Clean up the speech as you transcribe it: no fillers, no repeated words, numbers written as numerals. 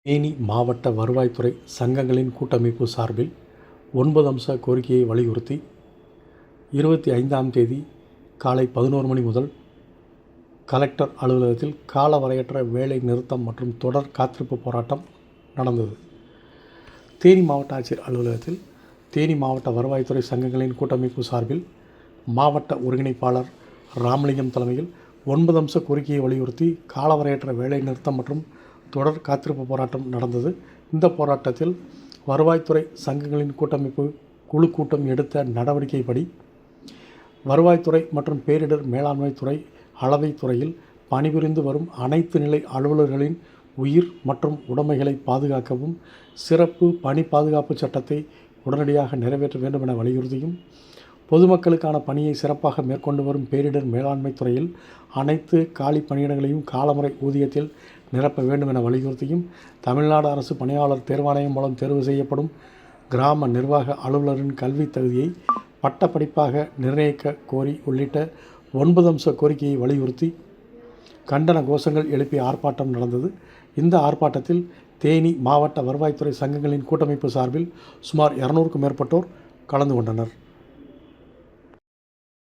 தேனி மாவட்ட வருவாய்த்துறை சங்கங்களின் கூட்டமைப்பு சார்பில் 9 அம்ச கோரிக்கையை வலியுறுத்தி 25ஆம் தேதி காலை 11 மணி முதல் கலெக்டர் அலுவலகத்தில் காலவரையற்ற வேலை நிறுத்தம் மற்றும் தொடர் காத்திருப்பு போராட்டம் நடந்தது. தேனி மாவட்ட ஆட்சியர் அலுவலகத்தில் தேனி மாவட்ட வருவாய்த்துறை சங்கங்களின் கூட்டமைப்பு சார்பில் மாவட்ட ஒருங்கிணைப்பாளர் ராமலிங்கம் தலைமையில் 9 அம்ச கோரிக்கையை வலியுறுத்தி காலவரையற்ற வேலை நிறுத்தம் மற்றும் தொடர் காத்திருப்பு போராட்டம் நடந்தது. இந்த போராட்டத்தில் வருவாய்த்துறை சங்கங்களின் கூட்டமைப்பு குழு கூட்டம் எடுத்த நடவடிக்கைப்படி வருவாய்த்துறை மற்றும் பேரிடர் மேலாண்மை துறை அளவை துறையில் பணிபுரிந்து வரும் அனைத்து நிலை அலுவலர்களின் உயிர் மற்றும் உடைமைகளை பாதுகாக்கவும் சிறப்பு பணி பாதுகாப்பு சட்டத்தை உடனடியாக நிறைவேற்ற வேண்டும் என வலியுறுத்தியும், பொதுமக்களுக்கான பணியை சிறப்பாக மேற்கொண்டு வரும் பேரிடர் மேலாண்மை துறையில் அனைத்து காலி பணியிடங்களையும் காலமுறை ஊதியத்தில் நிரப்ப வேண்டும் என வலியுறுத்தியும், தமிழ்நாடு அரசு பணியாளர் தேர்வாணையம் மூலம் தேர்வு செய்யப்படும் கிராம நிர்வாக அலுவலரின் கல்வி தகுதியை பட்டப்படிப்பாக நிர்ணயிக்க கோரி உள்ளிட்ட 9 அம்ச கோரிக்கையை வலியுறுத்தி கண்டன கோஷங்கள் எழுப்பிய ஆர்ப்பாட்டம் நடந்தது. இந்த ஆர்ப்பாட்டத்தில் தேனி மாவட்ட வருவாய்த்துறை சங்கங்களின் கூட்டமைப்பு சார்பில் சுமார் 200க்கும் மேற்பட்டோர் கலந்து கொண்டனர்.